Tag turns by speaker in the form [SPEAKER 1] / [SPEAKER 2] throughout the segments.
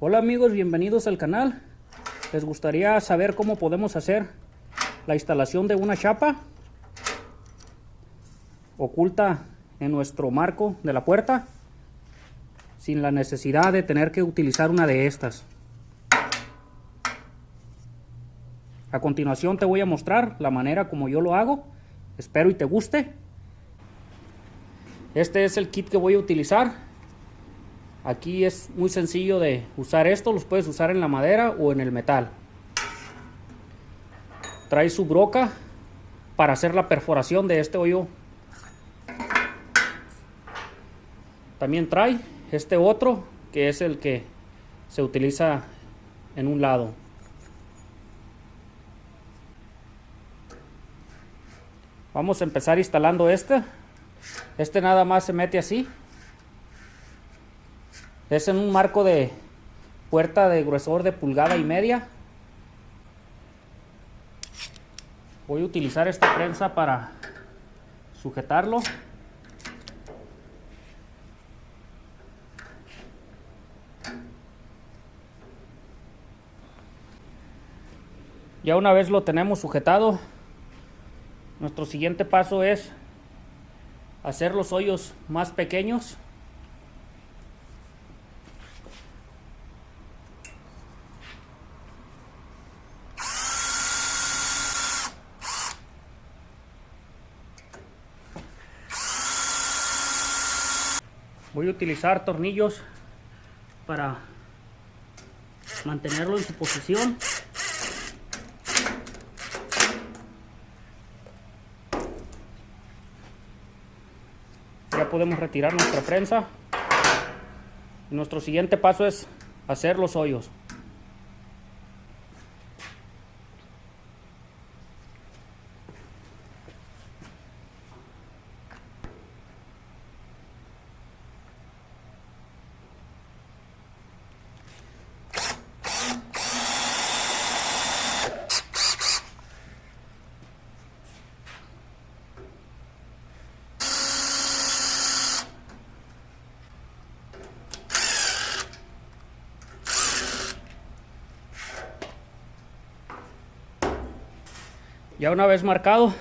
[SPEAKER 1] Hola amigos, bienvenidos al canal. ¿Les gustaría saber cómo podemos hacer la instalación de una chapa oculta en nuestro marco de la puerta sin la necesidad de tener que utilizar una de estas? A continuación te voy a mostrar la manera como yo lo hago. Espero y te guste. Este es el kit que voy a utilizar. Aquí es muy sencillo de usar esto. Los puedes usar en la madera o en el metal. Trae su broca para hacer la perforación de este hoyo. También trae este otro, que es el que se utiliza en un lado. Vamos a empezar instalando este. Este nada más se mete así. Es en un marco de puerta de gruesor de 1,5 pulgadas. Voy a utilizar esta prensa para sujetarlo. Ya una vez lo tenemos sujetado, nuestro siguiente paso es hacer los hoyos más pequeños. Voy a utilizar tornillos para mantenerlo en su posición. Ya podemos retirar nuestra prensa. Y nuestro siguiente paso es hacer los hoyos. Ya una vez marcado,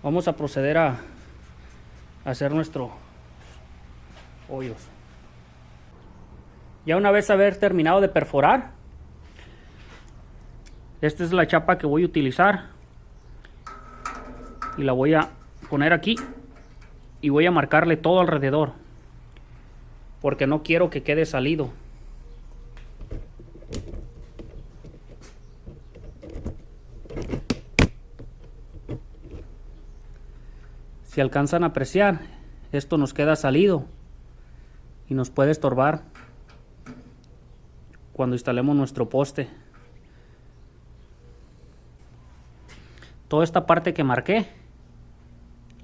[SPEAKER 1] vamos a proceder a hacer nuestro hoyos. Ya una vez haber terminado de perforar, esta es la chapa que voy a utilizar y la voy a poner aquí y voy a marcarle todo alrededor porque no quiero que quede salido. Si alcanzan a apreciar, esto nos queda salido y nos puede estorbar cuando instalemos nuestro poste. Toda esta parte que marqué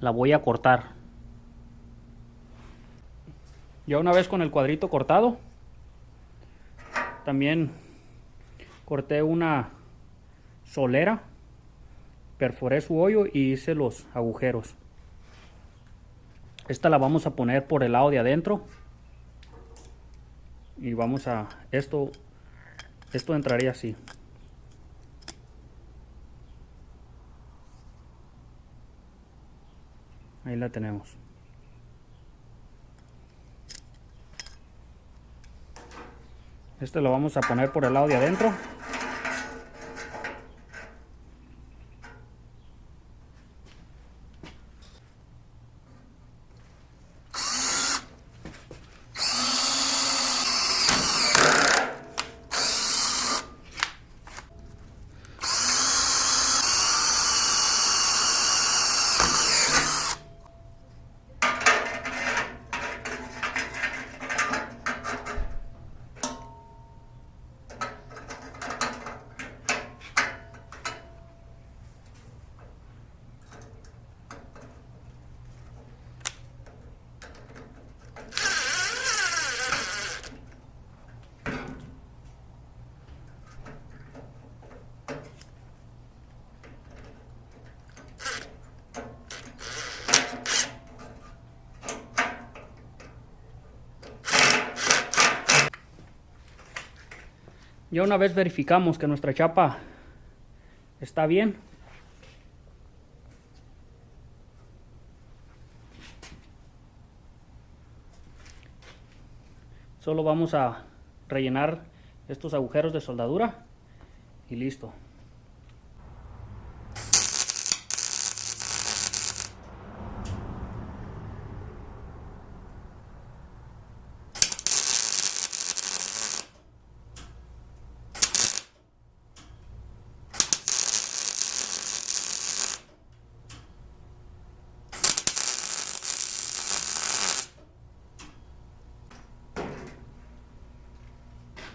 [SPEAKER 1] la voy a cortar. Ya una vez con el cuadrito cortado, también corté una solera, perforé su hoyo y hice los agujeros. Esta la vamos a poner por el lado de adentro y vamos a esto entraría así. Ahí la tenemos. Este lo vamos a poner por el lado de adentro. Ya una vez verificamos que nuestra chapa está bien, solo vamos a rellenar estos agujeros de soldadura y listo.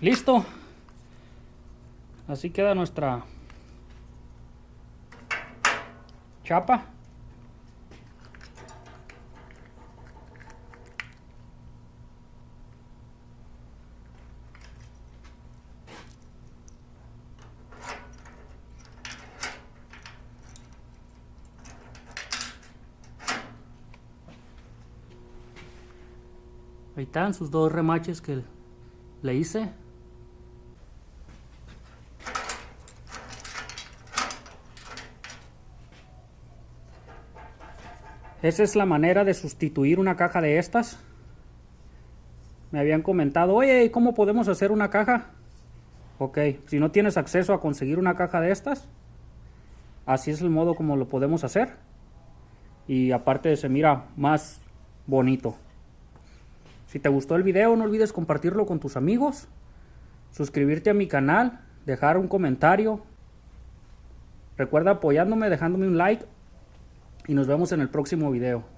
[SPEAKER 1] Listo. Así queda nuestra chapa. Ahí están sus dos remaches que le hice. Esa es la manera de sustituir una caja de estas. Me habían comentado, oye, ¿cómo podemos hacer una caja? Ok, si no tienes acceso a conseguir una caja de estas, así es el modo como lo podemos hacer. Y aparte se mira más bonito. Si te gustó el video, no olvides compartirlo con tus amigos, suscribirte a mi canal, dejar un comentario. Recuerda apoyándome, dejándome un like y nos vemos en el próximo video.